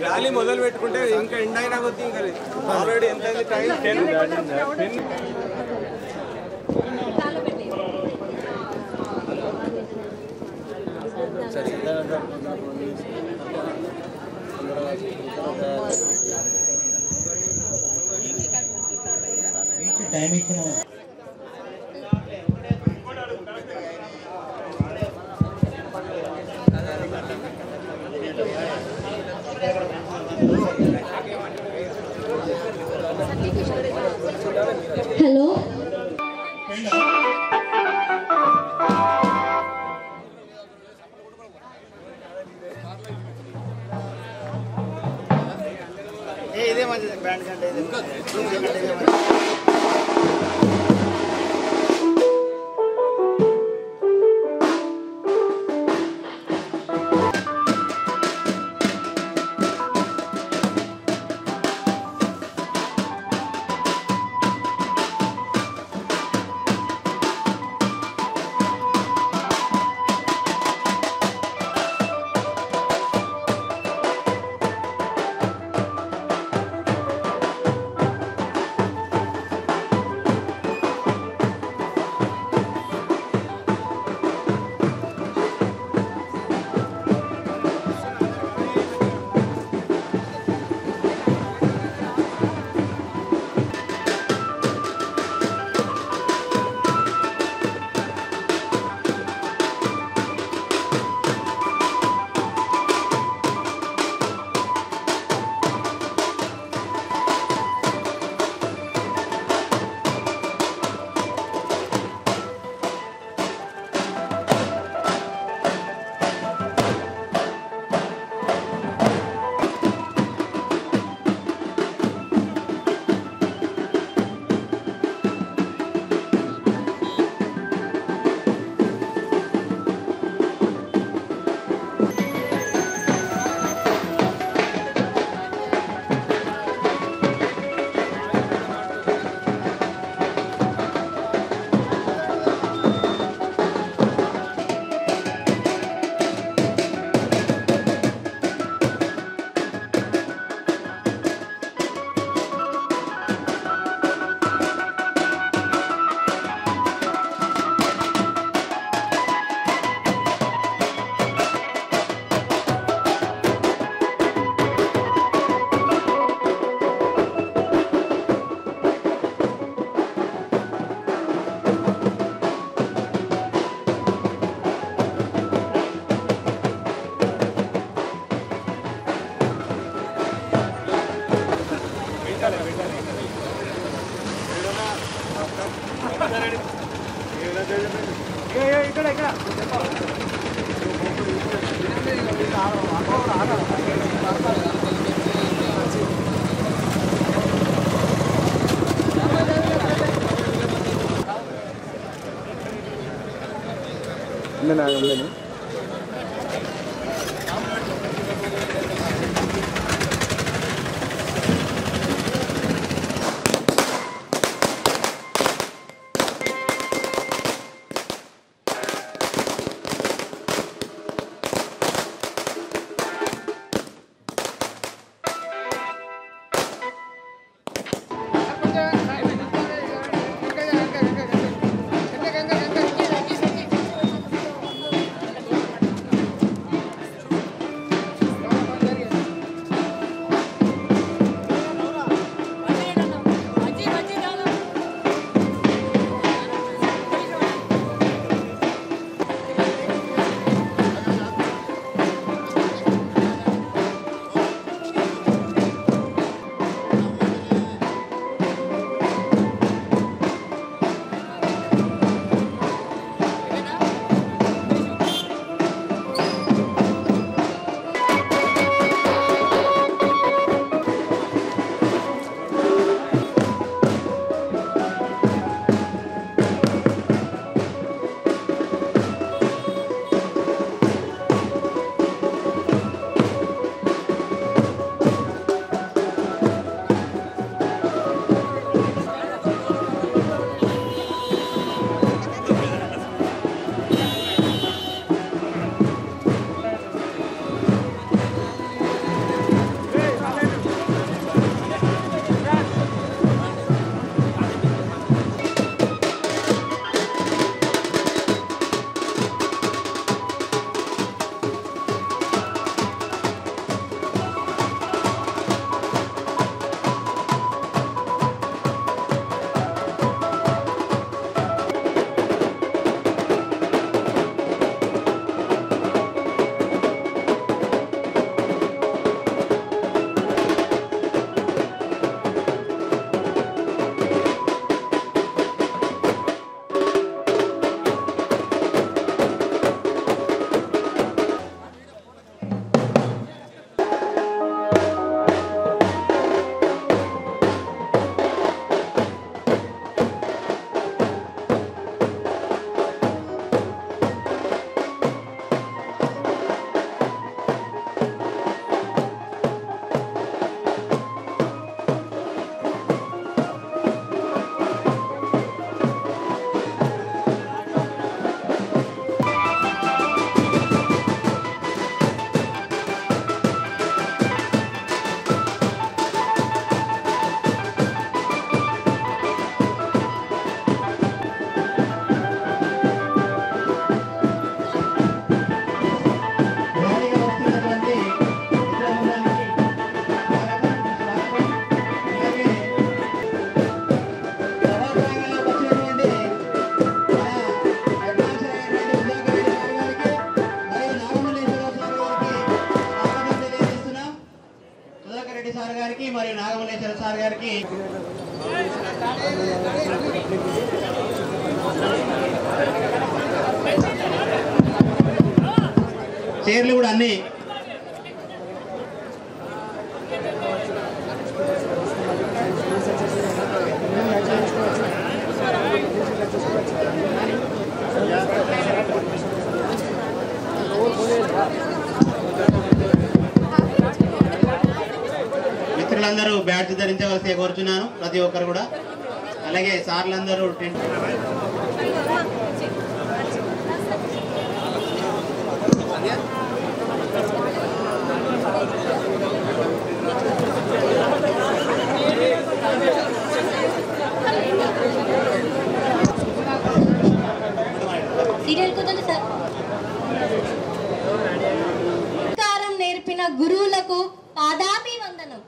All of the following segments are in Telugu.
ర్యాలీ మొదలు పెట్టుకుంటే ఇంకా ఎండ్ అయినా కొద్ది ఇంకా ఆల్రెడీ ఎంత టైం 10 టైం ఇచ్చిన హలో ఇదే మంచిది బ్రాండ్ కంటే ఉందని చైర్లు కూడా అన్నీ మిత్రులందరూ బ్యాడ్జ్ ధరించవలసి కోరుచున్నాను ప్రతి ఒక్కరు కూడా. అలాగే సార్లందరూ టెంట్ నేర్పిన గురువులకు పాదాభివందనం.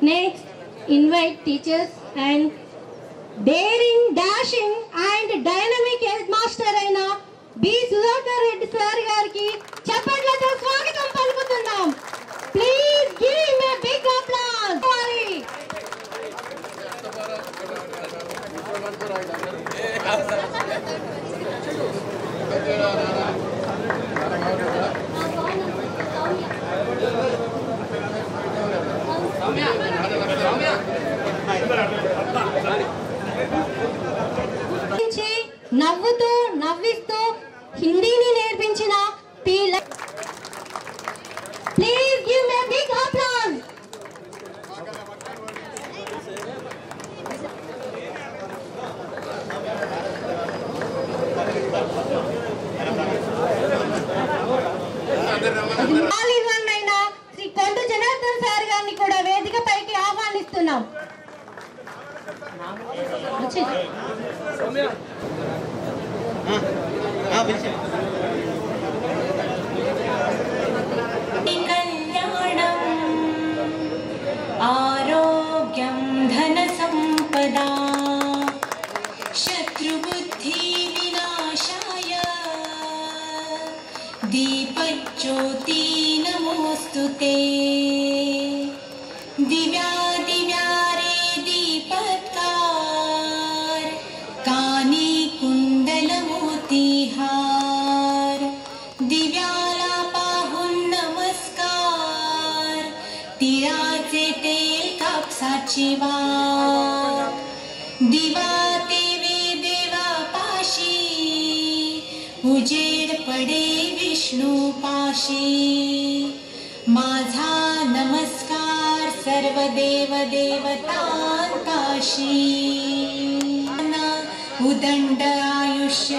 Next, invite teachers and daring, dashing and dynamic headmaster అయిన బి సుధాకర్ రెడ్డి సార్ గారికి చప్పట్లతో స్వాగతం పలుకుతున్నాం. Please give him a big applause. నవ్వుతూ నవ్విస్తూ హిందీని నేర్పించిన please give me big applause. అయిన శ్రీ కొండ జనార్దన్ సార్ గారిని కూడా వేదిక పైకి ఆహ్వానిస్తున్నాం. కళ్యాణం ఆరోగ్యం ధన సంపదా శత్రుబుద్ధి వినాశాయ దీపజ్యోతి నమోస్తుతే దివ్యా దివ్యారే దీపత్కార్ కాని కుండల मोतीहार दिव्याला पाहून नमस्कार तिळाचे तेल कापसाची वात दिवा देवी देवा पाशी उजेड पडे विष्णू पाशी माझा नमस्कार सर्व देव देवतांपाशी उदंड आयुष्य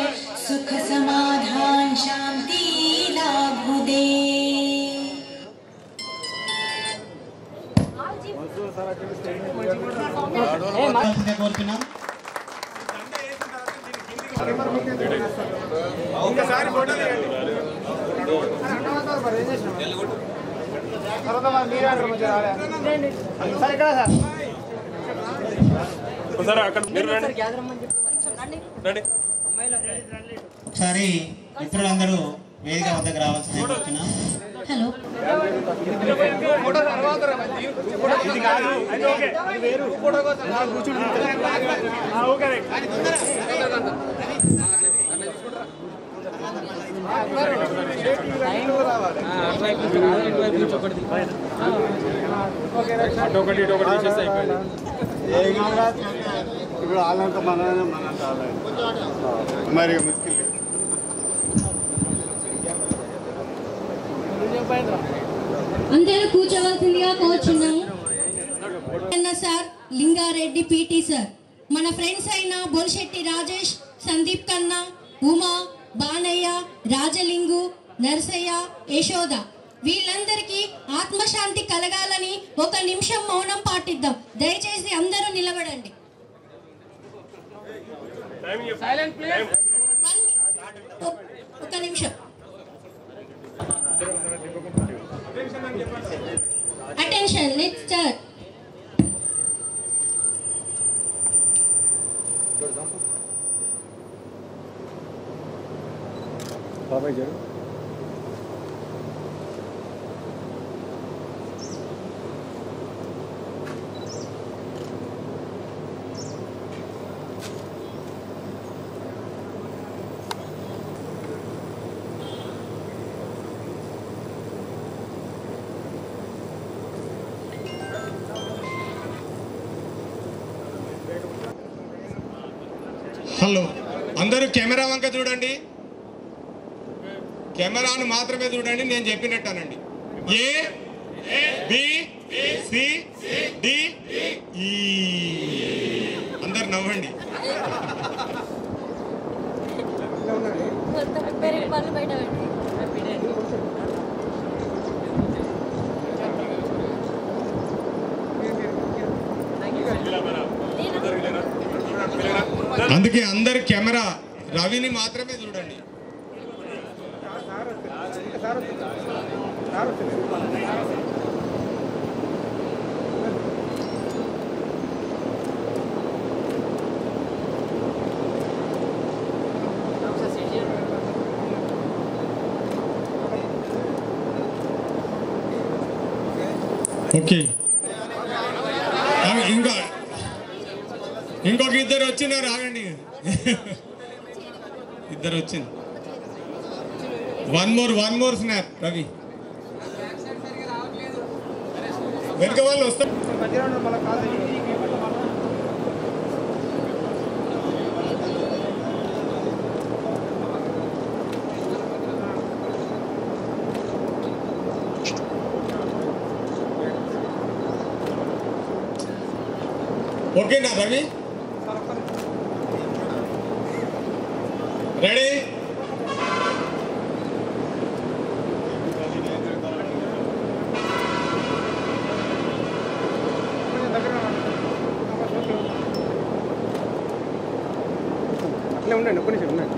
सुख समाधान शांती लाभू दे. ఒకసారి మిత్రులందరూ వేదిక వద్దకు రావాల్సింది కోరుతున్నాం. హలో ఇప్పుడు వాళ్ళంతా మనంత మరి ముఖ్యం అందరూ కూర్చోవలసిందిగా కోరుచున్నాము. సార్ లింగారెడ్డి పీటీ సార్, మన ఫ్రెండ్స్ అయిన బొల్శెట్టి రాజేష్, సందీప్ కన్నా, ఉమా, బానయ్య, రాజలింగు, నర్సయ్య, యశోద వీళ్ళందరికీ ఆత్మశాంతి కలగాలని ఒక నిమిషం మౌనం పాటిద్దాం. దయచేసి అందరూ నిలబడండి. ఒక నిమిషం. Attention, let's start. బాబాయ్ గారు హలో, అందరూ కెమెరా వంక చూడండి, కెమెరాను మాత్రమే చూడండి, నేను చెప్పినట్టు అనండి. ఏ బి సి డి ఈ, అందరు నవ్వండి. అందుకే అందరు కెమెరా రవిని మాత్రమే చూడండి. ఓకే, ఇంకొక ఇద్దరు వచ్చినారు, ఆగండి. ఇద్దరు వచ్చింది. One more snap Ravi. వెనుక వాళ్ళు వస్తారు. ఓకేనా రవి? రెడీ? అట్లే ఉండండి, ఒక్క నిమిషం ఉండండి.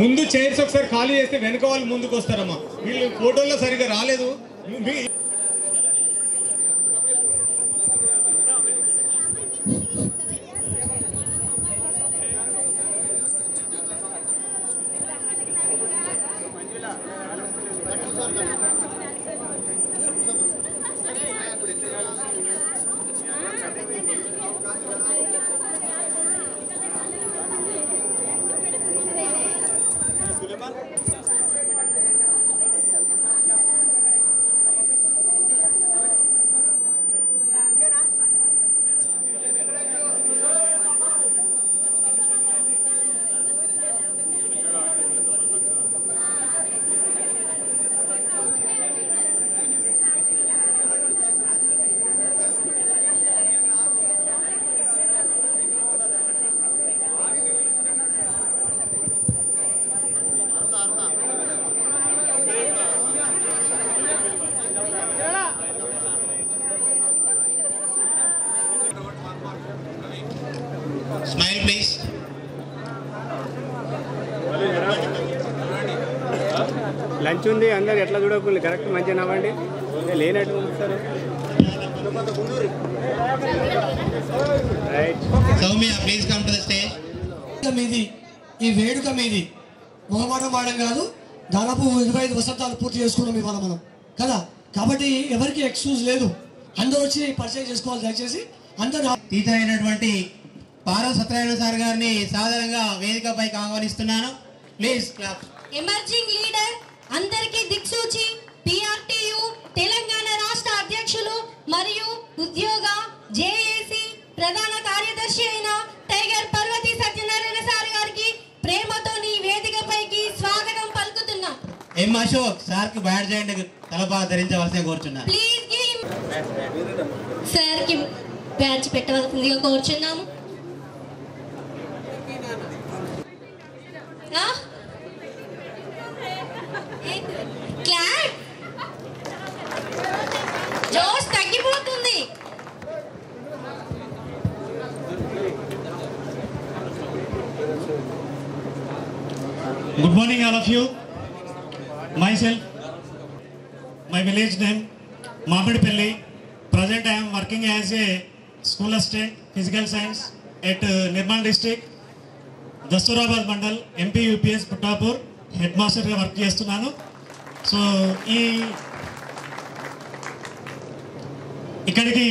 ముందు చైర్స్ ఒకసారి ఖాళీ చేస్తే వెనుక వాళ్ళు ముందుకు వస్తారమ్మా. వీళ్ళు ఫోటోల్లో సరిగా రాలేదు. Smile please. లంచ్ ఉంది, అందరు ఎట్లా చూడకుండా కరెక్ట్ మంచిగా నవ్వండి. లేనట్టు sir. Soumya please come to the stage. మీది ఈ వేడుక మీది మొహమాటం వాడడం కాదు. దాదాపు 25 వసంతాలు పూర్తి చేసుకున్నాం ఇవాళ మనం కదా. కాబట్టి ఎవరికి ఎక్స్క్యూజ్ లేదు, అందరూ వచ్చి పరిచయం చేసుకోవాలి. దయచేసి అందరూ. టీచర్ అయినటువంటి పారవ్ సత్యనారాయణ సార్ గారిని సాధారణంగా వేదికపైకి ఆహ్వానిస్తున్నాను. Please clap. ఎమర్జింగ్ లీడర్, అందరికీ దిక్సూచి, పిఆర్టీయు తెలంగాణ రాష్ట్ర అధ్యక్షులు మరియు ఉద్యోగ జేఏసీ ప్రధాన కార్యదర్శి అయిన టైగర్ పర్వతి సత్యనారాయణ సార్ గారికి ప్రేమతో నీ వేదికపైకి స్వాగతం పలుకుతున్నా. ఎం అశోక్ సార్ కి బ్యాడ్జ్ అండ్ తలపా ధరించవలసిన కోరుచున్నా. ప్లీజ్ గివ్ సార్ కి బ్యాడ్జ్ పెట్టవలసిందిగా కోరుచున్నాము. క్లాప్. జోష్ తగ్గిపోతుంది. Good morning all of you. Myself, my village name Mamadipalli. Present I am working as a school assistant physical science at Nirmal district, Dasturabad Mandal, MP UPS Puttapur. Headmaster గా వర్క్ చేస్తున్నాను. సో ఇక్కడికి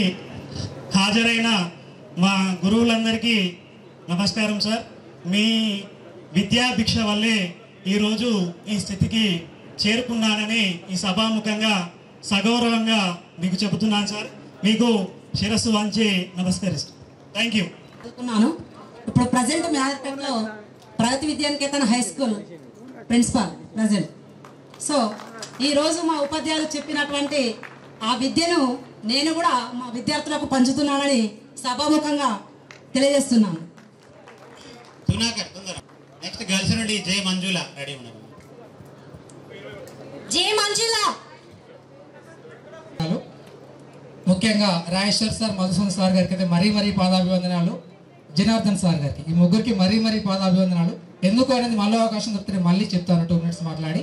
హాజరైన మా గురువులందరికీ నమస్కారం సార్. మీ విద్యా భిక్ష వల్లే ఈరోజు ఈ స్థితికి చేరుకున్నానని ఈ సభాముఖంగా సగౌరవంగా మీకు చెబుతున్నాను సార్. మీకు శిరస్సు వంచి నమస్కరిస్తాను. Thank you. చదువుకున్నాను. ఇప్పుడు ప్రజెంట్ మేదపేటలో Pragati Vidyaniketan high school principal present. So ఈరోజు మా ఉపాధ్యాయులు చెప్పినటువంటి ఆ విద్యను నేను కూడా మా విద్యార్థులకు పంచుతున్నానని సభాముఖంగా తెలియజేస్తున్నాను. నెక్స్ట్ గర్ల్స్ నుండి జై మంజుల రెడీ ఉన్నారు. జై మంజుల. ముఖ్యంగా రాజేశ్వర్ సార్, మధుసూదన్ సార్ గారికి అయితే మరీ పాదాభివందనాలు. జనార్దన్ సార్ గారికి, ఈ ముగ్గురికి మరీ పాదాభివందనాలు. ఎందుకు అనేది మళ్ళీ అవకాశం దొరికితే మళ్ళీ చెప్తాను 2 minutes మాట్లాడి.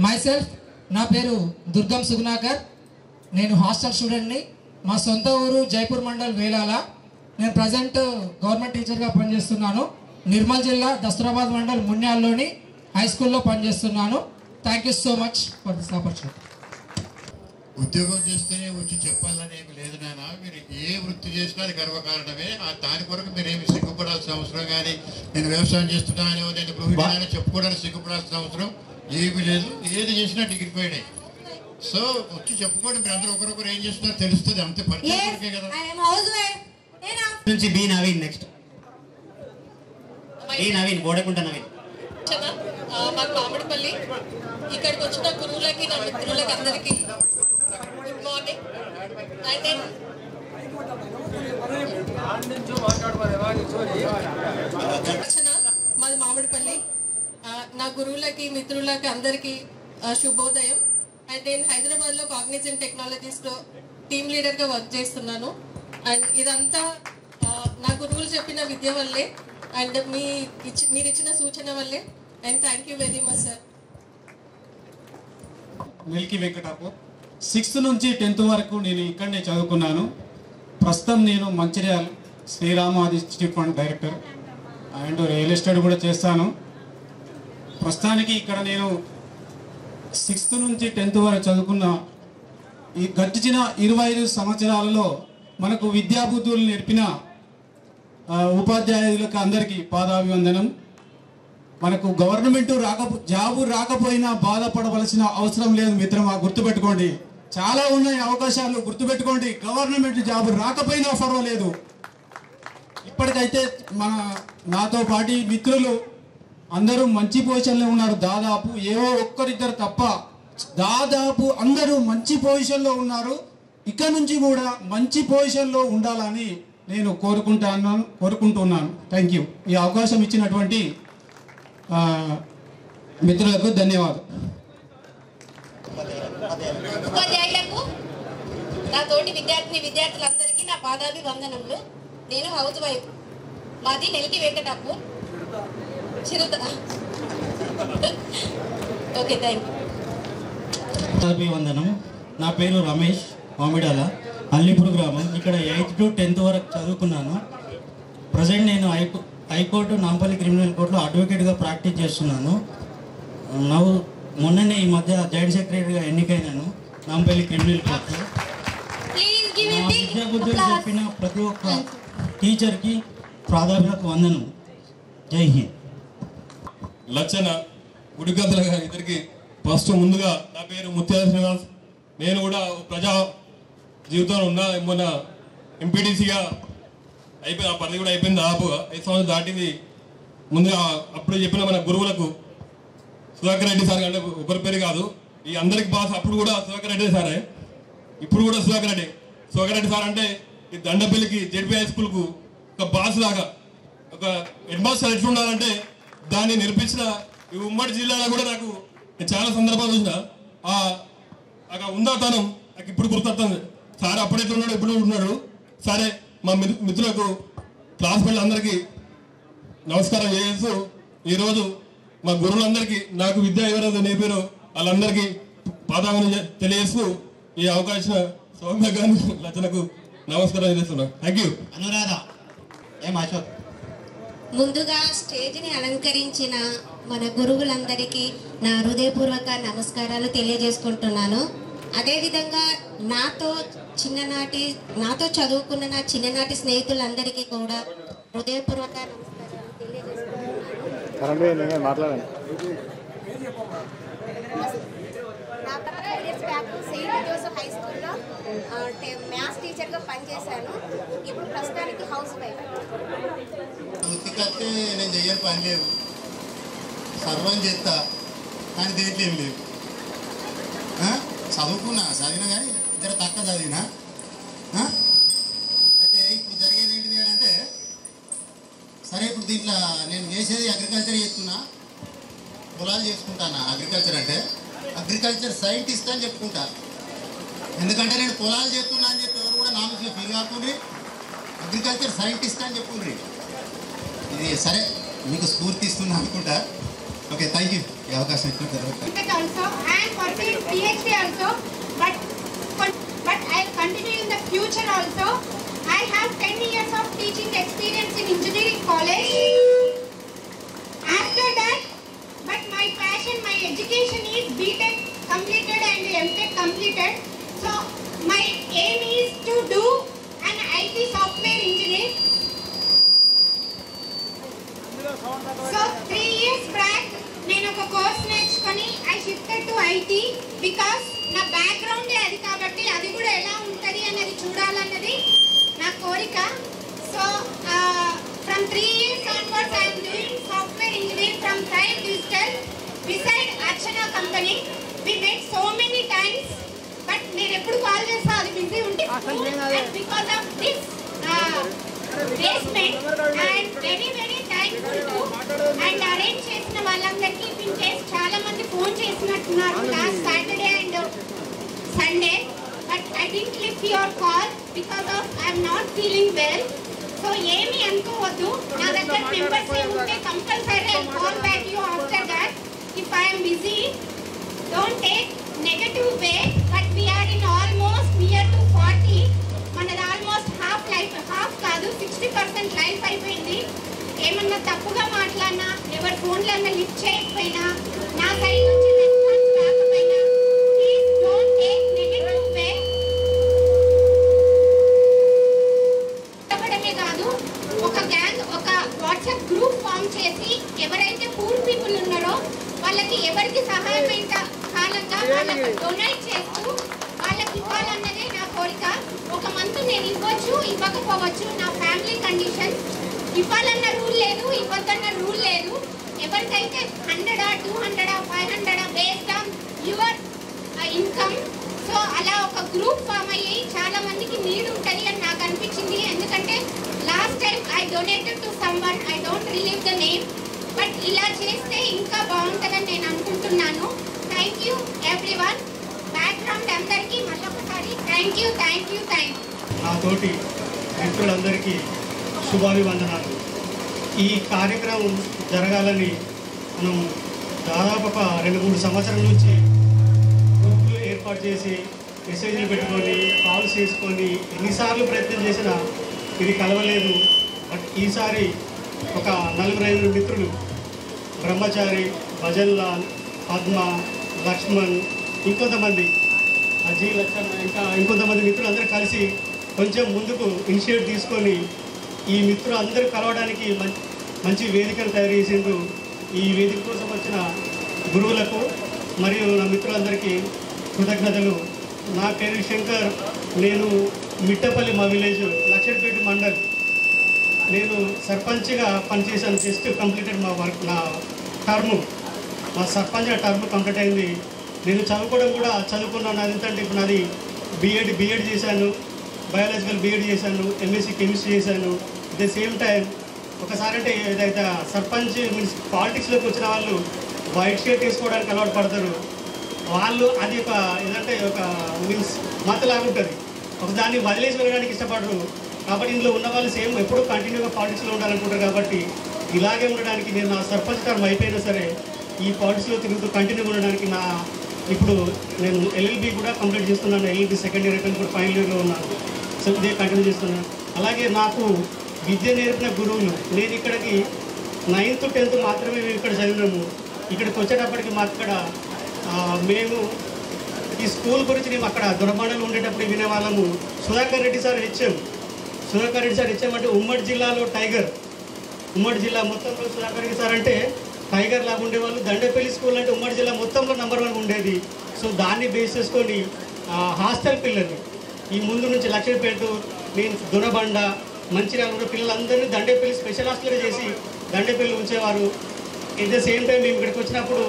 మైసెల్ఫ్, నా పేరు దుర్గం సుగుణాకర్. నేను హాస్టల్ స్టూడెంట్ని. మా సొంత ఊరు జైపూర్ మండల్ వేలాల. నేను ప్రజెంట్ గవర్నమెంట్ టీచర్గా పనిచేస్తున్నాను. నిర్మల్ జిల్లా దస్తరాబాద్ మండల్ మున్యాల్లోని హై స్కూల్లో పనిచేస్తున్నాను. Thank you so much for this opportunity. ఉద్యోగం చేస్తేనే వచ్చి చెప్పాలని ఏమి లేదు నాన్న. మీరు ఏ వృత్తి చేసినా అది గర్వకారణమే. దాని కొరకు మీరు ఏమి సిగ్గుపడాల్సిన అవసరం కానీ, నేను వ్యవసాయం చేస్తున్నాను, నేను గృహిణి చెప్పుకోవడానికి సిగ్గుపడాల్సిన అవసరం ఏమీ లేదు. ఏది చేసినా డిగ్రీ పోయినాయి. సో వచ్చి చెప్పుకోండి. మీరు అందరూ ఒకరొకరు ఏం చేస్తున్నారో తెలుస్తుంది. అంతే పరిచయం కదా. నుంచి B Naveen. Next B Naveen, Bodakunta Naveen. మాకు మామిడిపల్లి. ఇక్కడికి వచ్చిన గురువులకి, నా మిత్రులకి అందరికీ గుడ్ మార్నింగ్. అండ్ దెన్ మాది మామిడిపల్లి. నా గురువులకి, మిత్రులకి అందరికీ శుభోదయం. అండ్ నేను హైదరాబాద్లో కాగ్నిజెంట్ టెక్నాలజీస్లో టీమ్ లీడర్గా వర్క్ చేస్తున్నాను. అండ్ ఇదంతా నా గురువులు చెప్పిన విద్య వల్లే అండ్ మీరు ఇచ్చిన సూచన వల్లే. And thank you very much sir. Milki Venkatapu. 6th నుంచి 10th వరకు నేను ఇక్కడనే చదువుకున్నాను. ప్రస్తుతం నేను Mancherial Sriramadi chit fund director and real estate కూడా చేస్తాను. ప్రస్తుతానికి ఇక్కడ నేను 6th నుంచి 10th వరకు చదువుకున్న ఈ గడిచిన 25 సంవత్సరాలలో మనకు విద్యాబుద్ధులు నేర్పిన ఉపాధ్యాయులకు అందరికీ పాదాభివందనం. మనకు గవర్నమెంట్ జాబు రాకపోయినా బాధపడవలసిన అవసరం లేదు మిత్రమా, గుర్తుపెట్టుకోండి. చాలా ఉన్నాయి అవకాశాలు, గుర్తుపెట్టుకోండి. గవర్నమెంట్ జాబు రాకపోయినా పర్వాలేదు. ఇప్పటికైతే నాతో పాటు మిత్రులు అందరూ మంచి పొజిషన్లో ఉన్నారు. దాదాపు ఏవో ఒక్కరిద్దరు తప్ప దాదాపు అందరూ మంచి పొజిషన్లో ఉన్నారు. ఇక నుంచి కూడా మంచి పొజిషన్లో ఉండాలని నేను కోరుకుంటున్నాను. Thank you. ఈ అవకాశం ఇచ్చినటువంటి మిత్రులకు ధన్యవాదాలు. ఉపాధ్యాయులకు, నా తోటి విద్యార్థులందరికీ నా పాదాభివందనములు. నేను హౌస్ వైఫ్. మాది నెల్కి వెంకటాపు చిరుత. Okay, thank you. పాదాభివందనం. నా పేరు రమేష్, మామిడాల, అల్లిపూర్ గ్రామం. ఇక్కడ 8th to 10th వరకు చదువుకున్నాను. ప్రజెంట్ నేను హైకోర్టు నాంపల్లి క్రిమినల్ కోర్టులో అడ్వకేట్గా ప్రాక్టీస్ చేస్తున్నాను. మొన్ననే ఈ మధ్య జాయింట్ సెక్రటరీగా ఎన్నికైనాను నాంపల్లి క్రిమినల్ కోర్టులో. మా విద్యాబుద్ధులు చెప్పిన ప్రతి ఒక్క టీచర్కి ప్రాధాన్యత వందనం. జై హింద్. లచ్చన గుడిగద్దల గారి ఇద్దరికి ఫస్ట్ ముందుగా నా పేరు ముత్యాల శ్రీనివాస్. నేను కూడా ప్రజా జీవితంలో ఉన్నా. మొన్న ఎంపీటీసీగా అయిపోయి ఆ పని కూడా అయిపోయింది. దాదాపుగా 5 సంవత్సరాలు దాటింది. ముందుగా అప్పుడు చెప్పిన మన గురువులకు సుధాకర్ రెడ్డి సార్ అంటే ఒకరి పేరు కాదు, ఈ అందరికి బాస్. అప్పుడు కూడా సుధాకర్ రెడ్డి సారే, ఇప్పుడు కూడా సుధాకర్ రెడ్డి సార్ అంటే ఈ దండపల్లికి జెడ్పీ హై స్కూల్కు ఒక బాస్ లాగా, ఒక హెడ్ మాస్టర్ ఎట్లా ఉండాలంటే దాన్ని నేర్పించిన ఈ ఉమ్మడి జిల్లాలో కూడా నాకు చాలా సందర్భాలు చూసిన ఉందాతనం నాకు ఇప్పుడు గుర్తొస్తుంది. సార్ అప్పుడెట్లా ఉన్నాడు, ఇప్పుడు ఉన్నాడు. సరే, మా మిత్రులకు క్లాస్మేట్ అందరికీ నమస్కారం చేస్తూ ఈరోజు మా గురువులందరికీ నాకు విద్య ఎవరైతే నేర్పారో వాళ్ళందరికీ పాదాలను తెలియజేస్తూ ఈ అవకాశం సౌమ్య గారి లచ్చనకు నమస్కారం చేస్తున్నాను. Thank you. అనురాధ అశోక్. ముందుగా స్టేజ్ని అలంకరించిన మన గురువులందరికీ నా హృదయపూర్వక నమస్కారాలు తెలియజేసుకుంటున్నాను. అదేవిధంగా నాతో చదువుకున్న నా చిన్ననాటి స్నేహితులందరికీ కూడా హృదయపూర్వక నమస్కారాలు తెలియజేసుకుంటున్నాను. నా ఒక 5 years back Saint Joseph high స్కూల్లో మ్యాథ్స్ టీచర్గా పనిచేశాను. ఇప్పుడు ప్రస్తుతానికి హౌస్ వైఫ్. వృత్తికైతే నేను చెయ్యని పని లేదు, సర్వం చేస్తా కానీ దేంట్లో ఏం లేదు. చదివినా కానీ ఇద్దరు తక్కువ చదివినా. అయితే ఇప్పుడు జరిగేది ఏంటిది అంటే, సరే ఇప్పుడు దీంట్లో నేను చేసేది అగ్రికల్చర్ చేస్తున్నా, పొలాలు చేసుకుంటాను. అగ్రికల్చర్ అంటే అగ్రికల్చర్ సైంటిస్ట్ అని చెప్పుకుంటా. ఎందుకంటే నేను పొలాలు చేస్తున్నా అని చెప్పి ఎవరు కూడా నామస్లో ఫీల్ కాకుండా అగ్రికల్చర్ సైంటిస్ట్ అని చెప్పుకుండ్రి. ఇది సరే మీకు స్ఫూర్తి ఇస్తున్నా అనుకుంటా. ఓకే, థ్యాంక్ యూ ఈ అవకాశం ఇచ్చిన. Also, I am pursuing PhD also, but I will continue in the future also. I have 10 years of teaching experience in engineering college. After that, but my passion, my education is BTech completed and MTech completed. So my aim is to do an IT software engineer. So 3 years back, నేను ఒక కోర్స్ నేర్చుకొని I shifted to IT because నా బ్యాక్గ్రౌండ్ అది కాబట్టి అది కూడా ఎలా ఉంటుంది అనేది చూడాలన్నది నా కోరిక. So from 3 years onwards I am doing software engineering from Prime Digital beside Archana company. We met so many times, but నేను ఎప్పుడు కాల్ చేస్తా అది బిజీ ఉంటే because of this placement and very thankful to and arrange చేసిన వాళ్ళందరికీ ఇన్ కేస్ చాలా మంది ఫోన్ చేసినట్టున్నారు last Saturday and Sunday, but I didn't lift your call because of I am not feeling well. So ఏమి అనుకోవద్దు, నా దగ్గర మెంబర్స్ ఉంటే compulsory I call back you after that if I am busy. Don't take negative way, but we are in almost near to 40. మనది ఆల్మోస్ట్ హాఫ్ లైఫ్, హాఫ్ కాదు 60% లైఫ్ అయిపోయింది. ఏమన్నా తప్పుగా మాట్లాడినా, ఎవరి ఫోన్లన్నా లిఫ్ట్ చేయకపోయినా, నా సైడ్ నుంచి రెస్పాన్స్ రాకపోయినా ప్లీజ్ డోంట్ టేక్ నెగటివ్ వే. చెప్పడమే కాదు, ఒక గ్యాంగ్, ఒక వాట్సాప్ గ్రూప్ ఫామ్ చేసి ఎవరైతే పూర్ పీపుల్ ఉన్నారో వాళ్ళకి ఎవరికి సహాయమైన కాలంగా వాళ్ళకి డొనేట్ చేస్తూ వాళ్ళకి ఇవ్వాలన్నదే నా కోరిక. ఒక మంత్ నేను ఇవ్వచ్చు, ఇవ్వకపోవచ్చు, నా ఫ్యామిలీ కండిషన్. ఇవ్వాలన్న రూల్ లేదు, ఇవ్వద్దన్న రూల్ లేదు. ఎవరికైతే 100, 200, 500 based on your income. So అలా ఒక గ్రూప్ ఫామ్ అయ్యి చాలా మందికి నీడ్ ఉంటుంది అని నాకు అనిపించింది. ఎందుకంటే last time I donated to someone, I don't relieve the name, but ఇలా చేస్తే ఇంకా బాగుంటుందని నేను అనుకుంటున్నాను. Thank you everyone. బ్యాక్గ్రౌండ్ అందరికీ మళ్ళొకసారి థ్యాంక్ యూ. నా తోటి మిత్రులందరికీ శుభాభివందనాలు. ఈ కార్యక్రమం జరగాలని మనం దాదాపు ఒక 2-3 సంవత్సరాల నుంచి గ్రూపులు ఏర్పాటు చేసి మెసేజ్లు పెట్టుకొని కాల్స్ చేసుకొని ఎన్నిసార్లు ప్రయత్నం చేసినా ఇది కలవలేదు. బట్ ఈసారి ఒక 4-5 మిత్రులు, బ్రహ్మచారి, భజన్లాల్, పద్మ, లక్ష్మణ్, ఇంకొంతమంది అజీ లక్ష్మణ్, ఇంకా ఇంకొంతమంది మిత్రులు అందరూ కలిసి కొంచెం ముందుకు ఇనిషియేట్ తీసుకొని ఈ మిత్రులు అందరూ కలవడానికి మంచి వేదికను తయారు చేసిండు. ఈ వేదిక కోసం వచ్చిన గురువులకు మరియు నా మిత్రులందరికీ కృతజ్ఞతలు. నా పేరు శంకర్, నేను మిట్టపల్లి, మా విలేజ్ లక్షడిపేట మండల్. నేను సర్పంచ్గా పనిచేశాను. జస్ట్ కంప్లీటెడ్ మా వర్క్, నా టర్మ్, మా సర్పంచ్ టర్మ్ కంప్లీట్ అయింది. నేను చదువుకోవడం కూడా చదువుకున్నాను. అదేంటంటే ఇప్పుడు నాది బీఎడ్ చేశాను, బయాలజికల్ బీఎడ్ చేశాను, ఎంఎస్సీ కెమిస్ట్రీ చేశాను. అట్ ద సేమ్ టైం ఒకసారి అంటే ఏదైతే సర్పంచ్ మీన్స్ పాలిటిక్స్లోకి వచ్చిన వాళ్ళు వైట్ షర్ట్ వేసుకోవడానికి అలవాటు పడతారు. వాళ్ళు అది ఒక ఏదంటే ఒక మీన్స్ మతలాగా ఉంటుంది, ఒక దాన్ని వదిలేసి వెళ్ళడానికి ఇష్టపడరు. కాబట్టి ఇందులో ఉన్న వాళ్ళు సేమ్ ఎప్పుడూ కంటిన్యూగా పాలిటిక్స్లో ఉండాలనుకుంటారు. కాబట్టి ఇలాగే ఉండడానికి నేను నా సర్పంచ్ టర్మ్ అయిపోయినా సరే ఈ పాలిటిక్స్లో తిరుగుతూ కంటిన్యూ ఉండడానికి ఇప్పుడు నేను ఎల్ఎల్బి కూడా కంప్లీట్ చేస్తున్నాను. ఎల్ఎల్బి సెకండ్ ఇయర్ అయిపోయింది, ఇప్పుడు ఫైనల్ ఇయర్లో ఉన్నాను. సో ఇదే కంటిన్యూ చేస్తున్నాను. అలాగే నాకు విద్య నేర్పిన గురువులు, నేను ఇక్కడికి 9th 10th మాత్రమే మేము ఇక్కడ చదివినాము. ఇక్కడికి వచ్చేటప్పటికి మాకు ఇక్కడ మేము ఈ స్కూల్ గురించి మేము అక్కడ దొరబండలు ఉండేటప్పుడు వినేవాళ్ళము. Sudhakar Reddy sir HM, Sudhakar Reddy sir HM అంటే ఉమ్మడి జిల్లాలో టైగర్. ఉమ్మడి జిల్లా మొత్తంలో సుధాకర్ రెడ్డి సార్ అంటే టైగర్ లాగా ఉండేవాళ్ళు. దండేపల్లి స్కూల్ అంటే ఉమ్మడి జిల్లా మొత్తంలో నెంబర్ 1 ఉండేది. సో దాన్ని బేస్ చేసుకొని హాస్టల్ పిల్లల్ని ఈ ముందు నుంచి లక్ష్మీపేట మీన్స్ దునబండ మంచిర్యాల ఉన్న పిల్లలందరినీ దండేపల్లి స్పెషల్ హాస్టల్గా చేసి దండేపల్లి ఉంచేవారు. ఎట్ ద సేమ్ టైం మేము ఇక్కడికి వచ్చినప్పుడు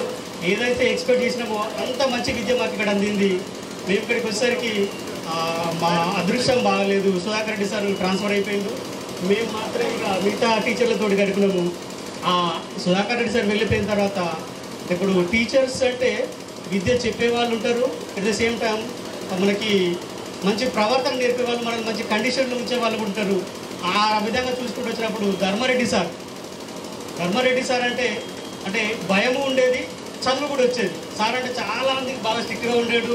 ఏదైతే ఎక్స్పెక్ట్ చేసినామో అంత మంచి విద్య మాకు ఇక్కడ అందింది. మేము ఇక్కడికి వచ్చేసరికి మా అదృష్టం బాగలేదు. సుధాకర్ రెడ్డి సార్ ట్రాన్స్ఫర్ అయిపోయిండు. మేము మాత్రం ఇక మిగతా టీచర్లతో గడిపినాము. సుధాకర్ రెడ్డి సార్ వెళ్ళిపోయిన తర్వాత ఇప్పుడు టీచర్స్ అంటే విద్య చెప్పేవాళ్ళు ఉంటారు, అట్ ద సేమ్ టైం మనకి మంచి ప్రవర్తన నేర్పే వాళ్ళు, మనకి మంచి కండిషన్లో ఉంచే వాళ్ళు ఉంటారు. ఆ విధంగా చూసుకుంటూ వచ్చినప్పుడు ధర్మారెడ్డి సార్ అంటే భయము ఉండేది, చదువు కూడా వచ్చేది. సార్ అంటే చాలా మందికి బాగా స్ట్రిక్ట్గా ఉండేడు,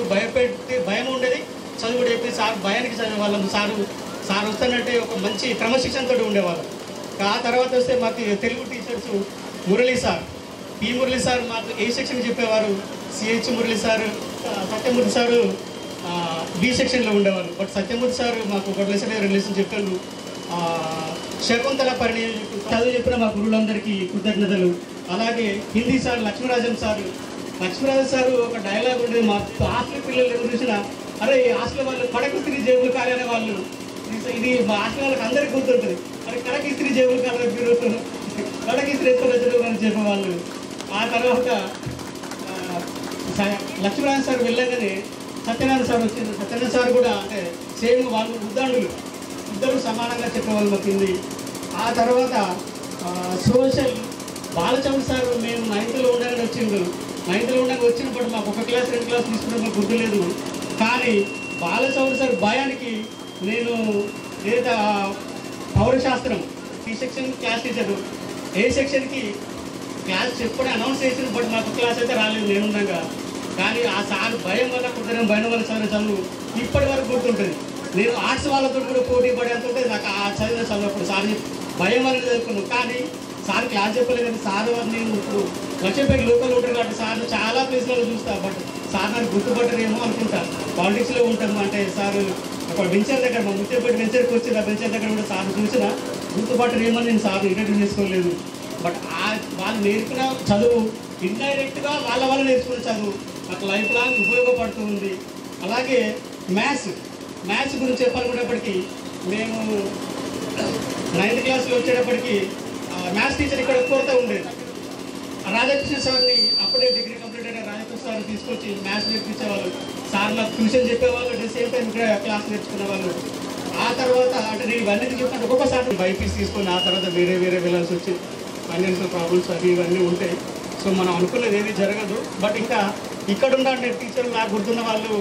భయం ఉండేది, చదువు కూడా చెప్పి సార్ భయానికి చదివేవాళ్ళం. సార్ వస్తానంటే ఒక మంచి క్రమశిక్షణతో ఉండేవాళ్ళం. ఆ తర్వాత వస్తే మాకు Telugu teachers Murali sir, P Murali sir మాకు ఏ సెక్షన్ చెప్పేవారు, CH Murali sir, Satyamurthy sir B సెక్షన్లో ఉండేవారు. బట్ సత్యమూర్తి సార్ మాకు ఒక లెసన్ 2 లెసన్ చెప్పారు. శకుంతల పరిణయం చదువు చెప్పిన మా గురువులందరికీ కృతజ్ఞతలు. అలాగే హిందీ సార్ లక్ష్మీరాజన్ సార్ ఒక డైలాగ్ ఉండేది, మా హాస్టల్ పిల్లలు ఎవరు చూసినా అరే ఈ హాస్టల్ వాళ్ళు కడక స్త్రీ జేబులు కాలనే వాళ్ళు, ఇది మా హాస్టల్ వాళ్ళకి అందరికీ గుర్తుంటుంది. అరే కడక స్త్రీ జేబులు కాలే మీరు కడక స్త్రీ ఎత్తుకొని అని చెప్పేవాళ్ళు. ఆ తర్వాత లక్ష్మీరాజన్ సార్ వెళ్ళగానే సత్యనారాయణ సార్ వచ్చింది. సత్యనారాయణ సార్ కూడా అంటే సేమ్ వాళ్ళు ఉద్దండులు, ఇద్దరు సమానంగా చెప్పేవాళ్ళు మాకింది. ఆ తర్వాత సోషల్ బాలచంద్ర సార్ మేము 9th ఉండగానే వచ్చిండు. 9th ఉండగా వచ్చినప్పుడు మాకు 1 క్లాస్ 2 క్లాస్ తీసుకుంటే మాకు గుర్తులేదు. కానీ బాలచంద్ర సార్ భయానికి నేను ఏదైతే పౌరశాస్త్రం ఈ సెక్షన్ క్లాస్ టీచరు, ఏ సెక్షన్కి క్లాస్ చెప్పుకొని అనౌన్స్ చేసిన, బట్ మాకు క్లాస్ అయితే రాలేదు నేనుండగా. కానీ ఆ సార్ భయం వల్ల కుదరం భయం వల్ల సార్ చదువు ఇప్పటి వరకు గుర్తుంటుంది. నేను ఆర్ట్స్ వాళ్ళతో కూడా పోటీ పడేంత ఉంటుంది నాకు ఆ చదివిన చదివినప్పుడు సార్ భయం వల్ల చదువుకున్నాను. కానీ సార్ క్లాస్ చెప్పలేదు. కానీ సార్ నేను ఇప్పుడు లక్ష్మీపేట లోకల్ ఉంటారు కాబట్టి సార్ చాలా ప్లేస్లలో చూస్తా, బట్ సార్ నాకు గుర్తుపట్టరేమో అనుకుంటా. పాలిటిక్స్లో ఉంటాము అంటే సార్ ఒక వెంచర్ దగ్గర మా ముత్యంపేట వెంచర్కి వచ్చి ఆ వెంచర్ దగ్గర కూడా సార్ చూసినా గుర్తుపట్టరేమో నేను సార్ ఇంటర్వ్యూ చేసుకోలేదు. బట్ వాళ్ళు నేర్పిన చదువు ఇండైరెక్ట్గా వాళ్ళ నేర్చుకున్న చదువు నాకు లైఫ్ లాంగ్ ఉపయోగపడుతుంది. అలాగే మ్యాథ్స్ గురించి చెప్పాలనుకునేప్పటికీ మేము 9th క్లాస్లో వచ్చేటప్పటికి మ్యాథ్స్ టీచర్ ఇక్కడ కొరత ఉండేది. రాధాకృష్ణ సార్ని అప్పుడే డిగ్రీ కంప్లీట్ అయిన రాధాకృష్ణ సార్ తీసుకొచ్చి మ్యాథ్స్ నేర్పించేవాళ్ళు. సార్ నాకు ట్యూషన్ చెప్పేవాళ్ళు, అట్ ద సేమ్ టైం ఇక్కడ క్లాస్ నేర్చుకునేవాళ్ళు. ఆ తర్వాత అంటే నేను ఇవన్నీ చెప్పినట్టు ఒక్కొక్కసారి బైపీస్ తీసుకొని ఆ తర్వాత వేరే వెళ్ళాల్సి వచ్చి ఫైనాన్షియల్ ప్రాబ్లమ్స్ అవి ఇవన్నీ ఉంటాయి. సో మనం అనుకున్నది ఏది జరగదు. బట్ ఇంకా ఇక్కడ ఉండే టీచర్లు నాకు గుర్తున్న వాళ్ళు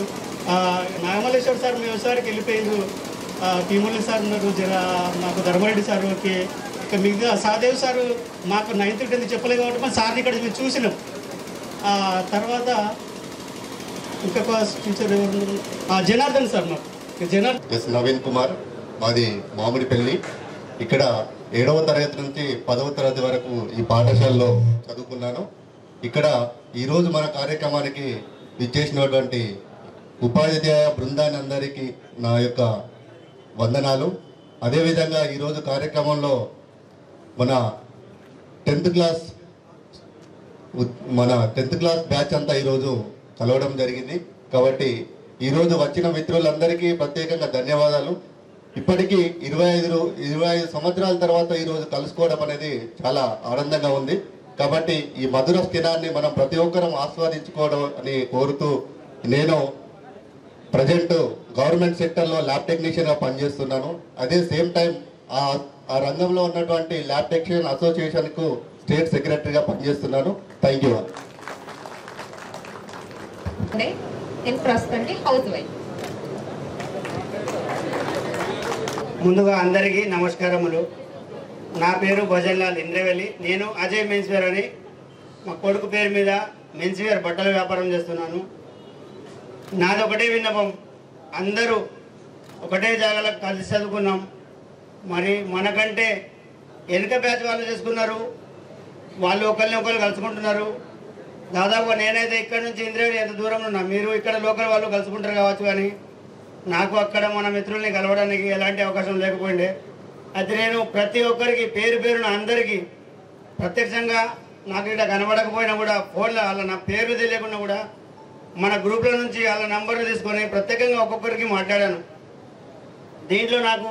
నాగమల్లేశ్వర్ సార్ మీ ఒకసారికి వెళ్ళిపోయారు, పీమురళి సార్ ఉన్నారు, మాకు ధర్మారెడ్డి సార్ ఓకే, ఇక మిగతా సహదేవ్ సార్ మాకు 9th 10th చెప్పలేదు కాబట్టి మా సార్ని ఇక్కడ మేము చూసినాం. తర్వాత ఇంకొక టీచర్ ఎవరు జనార్దన్ సార్ మాకు నవీన్ కుమార్, మాది మామిడిపల్లి. ఇక్కడ 7వ తరగతి నుంచి 10వ తరగతి వరకు ఈ పాఠశాలలో చదువుకున్నాను. ఇక్కడ ఈరోజు మన కార్యక్రమానికి ఇచ్చేసినటువంటి ఉపాధ్యాయ బృందాన్ని అందరికీ నా యొక్క వందనాలు. అదేవిధంగా ఈరోజు కార్యక్రమంలో మన 10th క్లాస్ బ్యాచ్ అంతా ఈరోజు కలవడం జరిగింది. కాబట్టి ఈరోజు వచ్చిన మిత్రులందరికీ ప్రత్యేకంగా ధన్యవాదాలు. ఇప్పటికీ 25 సంవత్సరాల తర్వాత ఈరోజు కలుసుకోవడం అనేది చాలా ఆనందంగా ఉంది. కాబట్టి ఈ మధుర స్థినాన్ని మనం ప్రతి ఒక్కరం ఆస్వాదించుకోవడం అని కోరుతూ, నేను ప్రజెంట్ గవర్నమెంట్ సెక్టర్లో ల్యాబ్ టెక్నీషియన్గా పనిచేస్తున్నాను. అదే సేమ్ టైం ఆ రంగంలో ఉన్నటువంటి ల్యాబ్ టెక్నీషియన్ అసోసియేషన్కు స్టేట్ సెక్రటరీగా పనిచేస్తున్నాను. Thank you. నేను ప్రస్తుతానికి హౌస్ వైఫ్. ముందుగా అందరికీ నమస్కారములు. నా పేరు భజన్లాల్ ఇంద్రవెల్లి. నేను అజయ్ మెన్స్వేర్ అని మా కొడుకు పేరు మీద మెన్స్వేర్ బట్టల వ్యాపారం చేస్తున్నాను. నాది ఒకటే విన్నపం, అందరూ ఒకటే జాగాలో కలిసి చదువుకున్నాం. మరి మనకంటే వెనుక బ్యాచ్ వాళ్ళు చేసుకున్నారు, వాళ్ళు ఒకరు కలుసుకుంటున్నారు. దాదాపుగా నేనైతే ఇక్కడ నుంచి ఇంద్రవెల్లి ఎంత దూరంలో ఉన్నా, మీరు ఇక్కడ లోకల్ వాళ్ళు కలుసుకుంటారు కావచ్చు, కానీ నాకు అక్కడ మన మిత్రుల్ని కలవడానికి ఎలాంటి అవకాశం లేకపోయిండే. అయితే నేను ప్రతి ఒక్కరికి పేరున అందరికీ ప్రత్యక్షంగా నాకు ఇక్కడ కనబడకపోయినా కూడా ఫోన్లో వాళ్ళ నా పేర్లు తెలియకుండా కూడా మన గ్రూప్ల నుంచి వాళ్ళ నంబర్లు తీసుకొని ప్రత్యేకంగా ఒక్కొక్కరికి మాట్లాడాను. దీంట్లో నాకు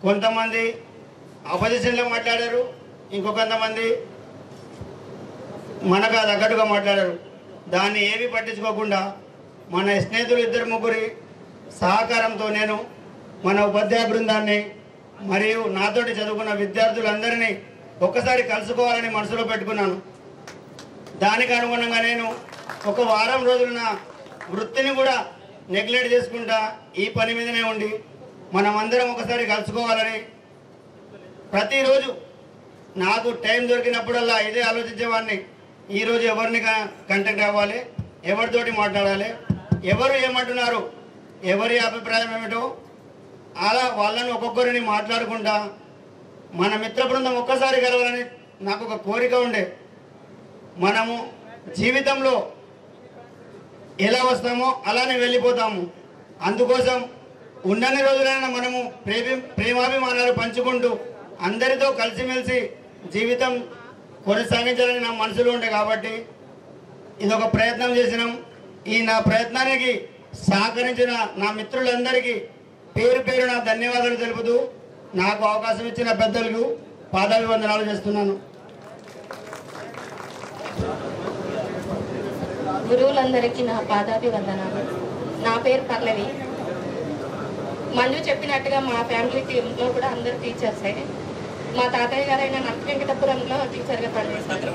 కొంతమంది ఆపోజిషన్లో మాట్లాడారు, ఇంకొంతమంది మనకు తగ్గట్టుగా మాట్లాడారు. దాన్ని ఏమీ పట్టించుకోకుండా మన స్నేహితులు 2-3 సహకారంతో నేను మన ఉపాధ్యాయ బృందాన్ని మరియు నాతోటి చదువుకున్న విద్యార్థులందరినీ ఒక్కసారి కలుసుకోవాలని మనసులో పెట్టుకున్నాను. దానికి అనుగుణంగా నేను ఒక వారం రోజులు నా వృత్తిని కూడా నెగ్లెక్ట్ చేసుకుంటా ఈ పని మీదనే ఉండి మనమందరం ఒకసారి కలుసుకోవాలని ప్రతిరోజు నాకు టైం దొరికినప్పుడల్లా ఇదే ఆలోచించేవాడిని. ఈరోజు ఎవరిని కాంటాక్ట్ అవ్వాలి, ఎవరితోటి మాట్లాడాలి, ఎవరు ఏమంటున్నారు, ఎవరి అభిప్రాయం ఏమిటో అలా వాళ్ళని ఒక్కొక్కరిని మాట్లాడుకుంటా మన మిత్ర బృందం ఒక్కసారి కలవాలని నాకు ఒక కోరిక ఉండే. మనము జీవితంలో ఎలా వస్తామో అలానే వెళ్ళిపోతాము. అందుకోసం ఉన్నన్ని రోజులైనా మనము ప్రేమాభిమానాలు పంచుకుంటూ అందరితో కలిసిమెలిసి జీవితం కొనసాగించాలని నా మనసులో ఉండే. కాబట్టి ఇదొక ప్రయత్నం చేసినాం. ఈ నా ప్రయత్నానికి సహకరించిన నా మిత్రులందరికీ పేరు పేరు నా ధన్యవాదాలు తెలుపుతూ నాకు అవకాశం ఇచ్చిన పెద్దలకు పాదాభివందనాలు చేస్తున్నాను. గురువులందరికీ నా పాదాభివందనాలు. నా పేరు పల్లవి. మంజు చెప్పినట్టుగా మా ఫ్యామిలీ టీంలో కూడా అందరు టీచర్సే. మా తాతయ్య గారైన నక్కవెంకటపురంలో టీచర్గా పనిచేశారు.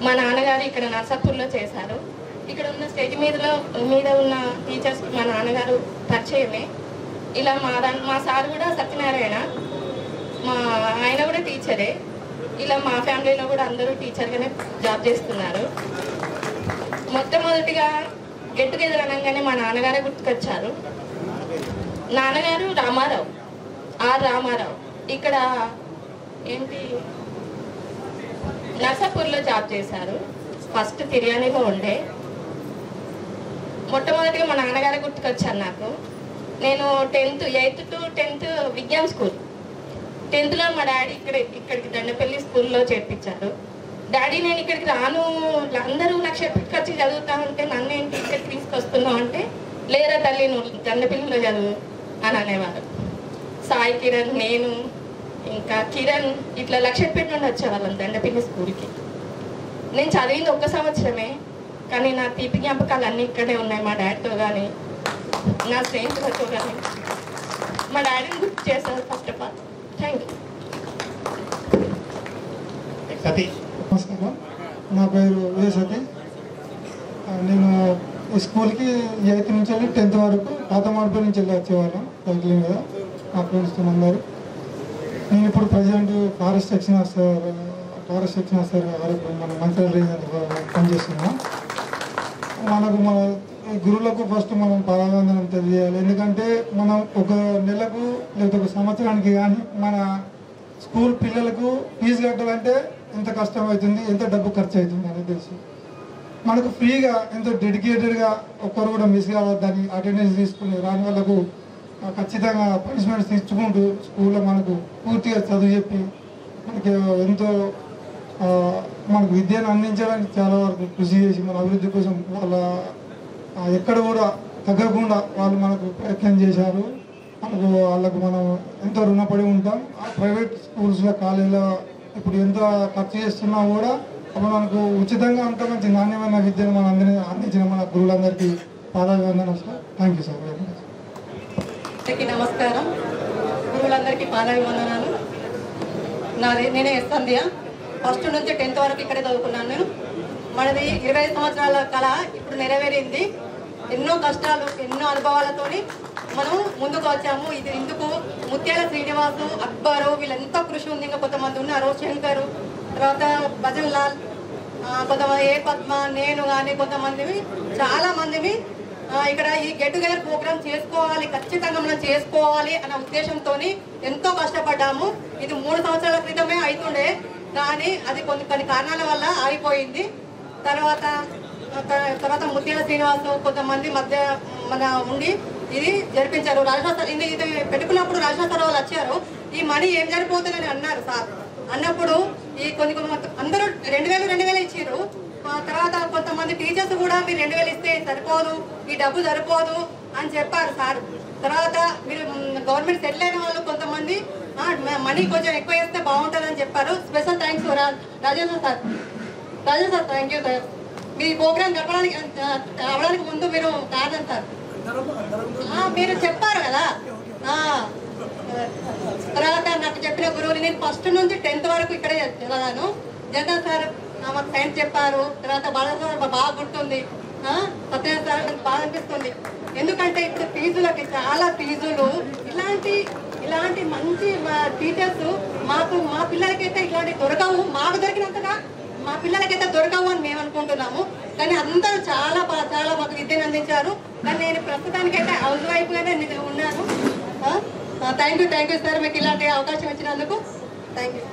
మా నాన్నగారు ఇక్కడ నర్సాపూర్లో చేశారు. ఇక్కడ ఉన్న స్టేజ్ మీద ఉన్న టీచర్స్ మా నాన్నగారు పరిచయమే. ఇలా మా సార్ కూడా సత్యనారాయణ, ఆయన కూడా టీచరే. ఇలా మా ఫ్యామిలీలో కూడా అందరూ టీచర్గానే జాబ్ చేస్తున్నారు. మొట్టమొదటిగా గెట్ టుగెదర్ అనగానే మా నాన్నగారే గుర్తుకొచ్చారు. నాన్నగారు రామారావు, రామారావు ఇక్కడ నర్సాపూర్లో జాబ్ చేశారు. ఫస్ట్ తిర్యానీలో ఉండే. మొట్టమొదటిగా మా నాన్నగారే గుర్తుకొచ్చారు నాకు. నేను 8th to 10th Vignan school. 10th మా డాడీ ఇక్కడికి దండపల్లి స్కూల్లో చేర్పించారు. డాడీ నేను ఇక్కడికి రాను, అందరూ లక్షపేటకి వచ్చి చదువుతా ఉంటే నన్ను ఏంటి ఇక్కడికి తీసుకొస్తున్నావు అంటే, లేరా తల్లి నువ్వు దండపల్లిలో చదువు అని అనేవారు. సాయి కిరణ్, నేను ఇంకా కిరణ్ ఇట్లా లక్షపేట నుండి వచ్చేవాళ్ళం దండపల్లి స్కూల్కి. నేను చదివింది 1 సంవత్సరమే, కానీ నా తీపి జ్ఞాపకాలు అన్నీ ఇక్కడే ఉన్నాయి. మా డాడీతో కానీ నా స్నేహితులతో కానీ మా డాడీని గుర్తు చేశారు. First of all thank you. నమస్కారం, నా పేరు ఏ సతీష్. నేను ఈ స్కూల్కి 8th నుంచి వెళ్ళి 10th వరకు పాతమాడిపల్లి నుంచి వెళ్ళి వచ్చేవాళ్ళం సైకిల్ మీద మా ఫ్రెండ్స్తో అందరూ. నేను ఇప్పుడు ప్రజెంట్ ఫారెస్ట్ సెక్షన్ ఆఫీసర్ మన మంత్రాల రీజన్ పనిచేస్తున్నాం. మనకు మన గురువులకు ఫస్ట్ మనం పాదాభివందనం తెలియజేయాలి. ఎందుకంటే మనం ఒక నెలకు లేదా ఒక సంవత్సరానికి కానీ మన స్కూల్ పిల్లలకు ఫీజు కట్టాలంటే ఎంత కష్టం అవుతుంది, ఎంత డబ్బు ఖర్చు అవుతుంది అనేది తెలుసు. మనకు ఫ్రీగా ఎంతో డెడికేటెడ్గా ఒక్కరు కూడా మిస్ కావద్దని అటెండెన్స్ తీసుకుని రాని వాళ్ళకు ఖచ్చితంగా పనిష్మెంట్స్ ఇచ్చుకుంటూ స్కూల్లో మనకు పూర్తిగా చదువు చెప్పి మనకి ఎంతో మనకు విద్యను అందించడానికి చాలా వరకు కృషి చేసి మన అభివృద్ధి కోసం వాళ్ళ ఎక్కడ కూడా తగ్గకుండా వాళ్ళు మనకు ప్రయత్నం చేశారు. వాళ్ళకు మనం ఎంతో రుణపడి ఉంటాం. ప్రైవేట్ స్కూల్స్లో కాలేజీలో ఇప్పుడు ఎంత ఖర్చు చేస్తున్నా కూడా అప్పుడు మనకు ఉచితంగా అంత మంచి నాణ్యమైన విద్యను మనం అందించిన మన గురువులందరికీ పాదాభివందనం సార్. Thank you sir. అందరికీ నమస్కారం. గురువులందరికీ పాదాభివందనాలు. నేనే సంధ్య. ఫస్ట్ నుంచి 10th వరకు ఇక్కడే చదువుకున్నాను. నేను మనది 25 సంవత్సరాల కళ ఇప్పుడు నెరవేరింది. ఎన్నో కష్టాలు, ఎన్నో అనుభవాలతోని మనం ముందుకు వచ్చాము. ఇది ఇందుకు ముత్యాల శ్రీనివాసు, అక్బరు వీళ్ళెంతో కృషి ఉంది. ఇంకా కొంతమంది ఉన్నారు, శంకరు, తర్వాత భజన్ లాల్, కొంతమంది ఏ పద్మ, నేను కానీ కొంతమంది చాలా మందివి ఇక్కడ ఈ గెట్ టుగెదర్ ప్రోగ్రామ్ చేసుకోవాలి, ఖచ్చితంగా మనం చేసుకోవాలి అన్న ఉద్దేశంతో ఎంతో కష్టపడ్డాము. ఇది 3 సంవత్సరాల క్రితమే అవుతుండే, కానీ అది కొన్ని కారణాల వల్ల ఆగిపోయింది. తర్వాత ముత్యాల శ్రీనివాసు కొంతమంది మధ్య మన ఉండి ఇది జరిపించారు. ఇది పెట్టుకున్నప్పుడు రాజశేఖర వాళ్ళు వచ్చారు. ఈ మనీ ఏం జరిపోతుందని అన్నారు సార్. అన్నప్పుడు ఈ కొన్ని అందరూ 2000 ఇచ్చారు. తర్వాత కొంతమంది టీచర్స్ కూడా మీరు 2000 ఇస్తే సరిపోదు, ఈ డబ్బు సరిపోదు అని చెప్పారు సార్. తర్వాత మీరు గవర్నమెంట్ సెటిల్ అయిన వాళ్ళు కొంతమంది మనీ కొంచెం ఎక్కువ వేస్తే బాగుంటుందని చెప్పారు. Special thanks Rajendra sir. Rajendra sir thank you sir. మీ ప్రోగ్రామ్ గడపడానికి అవడానికి ముందు మీరు కారణం సార్. మీరు చెప్పారు కదా. తర్వాత నాకు చెప్పిన గురువులు నేను ఫస్ట్ నుంచి 10th వరకు ఇక్కడే చదివాను. జగన్ సార్ మాకు సైన్స్ చెప్పారు. తర్వాత బాగా సార్ బాగా గుర్తుంది. సత్య సార్ నాకు బాగా అనిపిస్తుంది. ఎందుకంటే ఇప్పుడు ఫీజులకి చాలా ఫీజులు, ఇలాంటి మంచి టీచర్స్ మాకు మా పిల్లలకైతే ఇలాంటి దొరకవు, మాకు దొరికినంతగా మా పిల్లలకైతే దొరకవు అని మేము అనుకుంటున్నాము. కానీ అందరూ చాలా మాకు విద్యను అందించారు. కానీ నేను ప్రస్తుతానికైతే హౌస్ వైఫ్గానే ఉన్నాను. థ్యాంక్ యూ సార్, మీకు ఇలాంటి అవకాశం ఇచ్చినందుకు థ్యాంక్ యూ.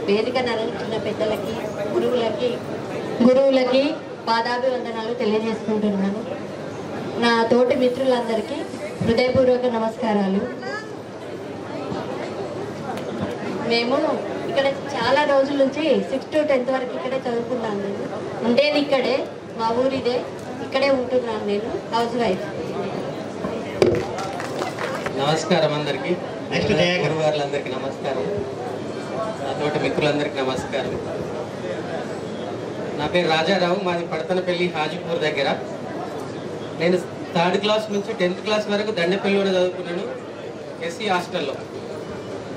వేదికను అందించిన పెద్దలకి గురువులకి పాదాభివందనాలు తెలియజేసుకుంటున్నాను. నా తోటి మిత్రులందరికీ హృదయపూర్వక నమస్కారాలు. మేము ఇక్కడ చాలా రోజుల నుంచి 6 to 10th వరకు ఇక్కడే చదువుకున్నాను. నేను ఉండేది ఇక్కడే, మా ఊరిదే, ఇక్కడే ఉంటున్నాను. నేను హౌస్ వైఫ్. నమస్కారం అందరికీ, గురువారులందరికీ నమస్కారం, నా తోటి మిత్రులందరికీ నమస్కారం. నా పేరు రాజారావు, మాది పడతనపల్లి హాజీపూర్ దగ్గర. నేను 3rd class నుంచి 10th class వరకు దండపల్లిలోనే చదువుకున్నాను, ఎస్సీ హాస్టల్లో.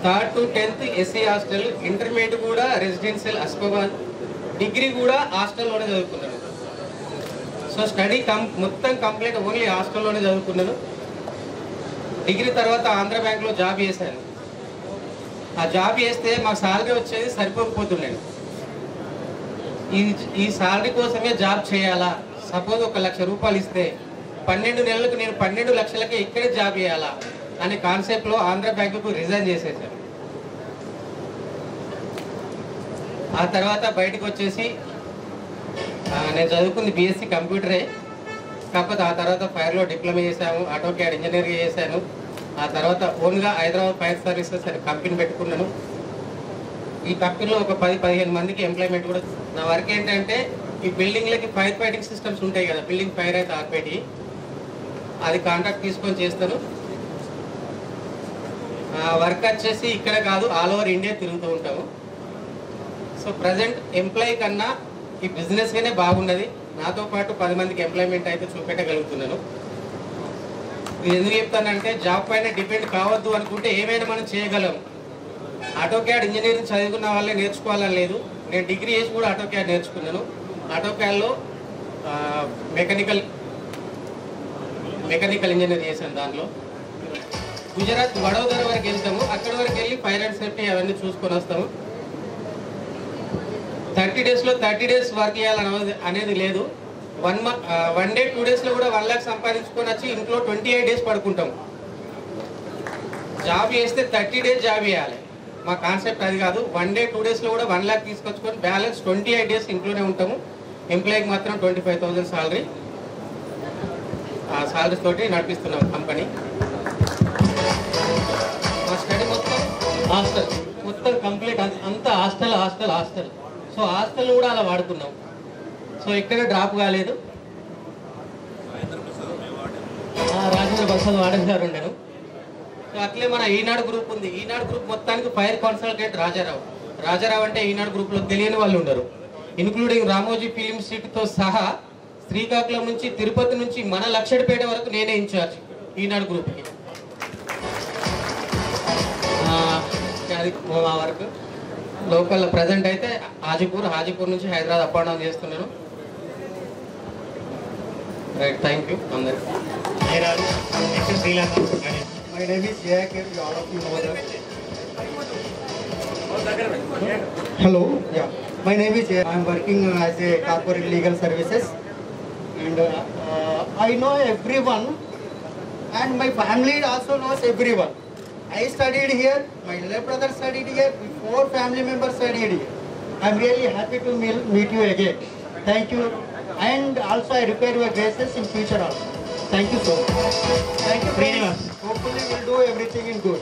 3rd to 10th SC hostel, intermediate కూడా రెసిడెన్షియల్ అస్మాబాద్, డిగ్రీ కూడా హాస్టల్లోనే చదువుకున్నాను. సో స్టడీ మొత్తం కంప్లీట్ ఓన్లీ హాస్టల్లోనే చదువుకున్నాను. డిగ్రీ తర్వాత ఆంధ్ర బ్యాంక్లో జాబ్ చేశాను. ఆ జాబ్ చేస్తే మాకు శాలరీ వచ్చేది సరిపోకపోతున్నాను. ఈ శాలరీ కోసమే జాబ్ చేయాలా, సపోజ్ 1 లక్ష రూపాయలు ఇస్తే 12 నెలలకు నేను 12 లక్షలకే ఇక్కడే జాబ్ చేయాలా అనే కాన్సెప్ట్లో ఆంధ్ర బ్యాంకుకు రిజైన్ చేసేసాను. ఆ తర్వాత బయటకు వచ్చేసి నేను చదువుకుంది బీఎస్సీ కంప్యూటరే, కాకపోతే ఆ తర్వాత ఫైర్లో డిప్లొమా చేశాను, ఆటోక్యాడ్ ఇంజనీరింగ్ చేశాను. ఆ తర్వాత ఓన్గా హైదరాబాద్ ఫైర్ సర్వీసెస్ అనే కంపెనీ పెట్టుకున్నాను. ఈ కంపెనీలో ఒక 10-15 మందికి ఎంప్లాయ్మెంట్ కూడా. నా వర్క్ ఏంటంటే ఈ బిల్డింగ్లకి ఫైర్ ఫైటింగ్ సిస్టమ్స్ ఉంటాయి కదా, బిల్డింగ్ ఫైర్ అయితే ఆర్పేటి, అది కాంట్రాక్ట్ తీసుకొని చేస్తాను. వర్క్ వచ్చేసి ఇక్కడ కాదు, ఆల్ ఓవర్ ఇండియా తిరుగుతూ ఉంటాము. సో ప్రజెంట్ ఎంప్లాయీ కన్నా ఈ బిజినెస్గానే బాగున్నది. నాతో పాటు 10 మందికి ఎంప్లాయ్మెంట్ అయితే చూపెట్టగలుగుతున్నాను. ఇది ఎందుకు చెప్తానంటే జాబ్ పైన డిపెండ్ కావద్దు అనుకుంటే ఏమైనా మనం చేయగలం. ఆటోక్యాడ్ ఇంజనీరింగ్ చదువుకున్న వాళ్ళే నేర్చుకోవాలని లేదు. నేను డిగ్రీ చేసి కూడా ఆటోక్యాడ్ నేర్చుకున్నాను. ఆటోక్యాడ్లో మెకానికల్ ఇంజనీర్ చేశాను. దాంట్లో గుజరాత్ వడోదర వరకు వెళ్తాము, అక్కడి వరకు వెళ్ళి ఫైర్ అండ్ సేఫ్టీ అవన్నీ చూసుకొని వస్తాము. 30 daysలో 30 days వర్క్ చేయాలని అనేది లేదు. 1 day 2 daysలో కూడా 1 lakh సంపాదించుకొని వచ్చి ఇంట్లో 28 days పడుకుంటాము. జాబ్ చేస్తే 30 days జాబ్ చేయాలి, మా కాన్సెప్ట్ అది కాదు. 1 day 2 daysలో కూడా 1 lakh తీసుకొచ్చుకొని బ్యాలెన్స్ 28 days ఇంట్లోనే ఉంటాము. ఎంప్లాయీకి మాత్రం 25,000 శాలరీ, ఆ శాలరీస్ తోటి నడిపిస్తున్నాం కంపెనీ. మా స్టడీ మొత్తం కంప్లీట్ అంతా హాస్టల్. సో హాస్టల్ కూడా అలా వాడుకున్నాం. సో ఇక్కడ డ్రాప్ కాలేదు. రాజేంద్ర ప్రసాద్ వార్డెన్ గారు ఉండను. సో అట్లే మన ఈనాడు గ్రూప్ ఉంది. ఈనాడు గ్రూప్ మొత్తానికి ఫైర్ కన్సల్టెంట్ రాజారావు అంటే ఈనాడు గ్రూప్లో తెలియని వాళ్ళు ఉండరు. ఇన్క్లూడింగ్ రామోజీ ఫిలిం సిటీతో సహా శ్రీకాకుళం నుంచి తిరుపతి నుంచి మన లక్షడిపేట వరకు నేనే ఇన్ఛార్జ్ ఈనాడు గ్రూప్కి. అది మా వరకు లోకల్ ప్రజెంట్ అయితే హాజీపూర్ నుంచి హైదరాబాద్ అప్ అండ్ డౌన్ చేస్తున్నాను. రైట్, థ్యాంక్ యూ అందరికి. My name is Jayak, all of you know that. Hello, yeah. My name is Jayak. I am working as a corporate legal services, and I know everyone, and my family also knows everyone. I studied here, my little brother studied here, 4 family members studied here. I am really happy to meet you again. Thank you, and also I require your graces in future also. Thank you so much. Thank you, friends. Hopefully we'll do everything in good.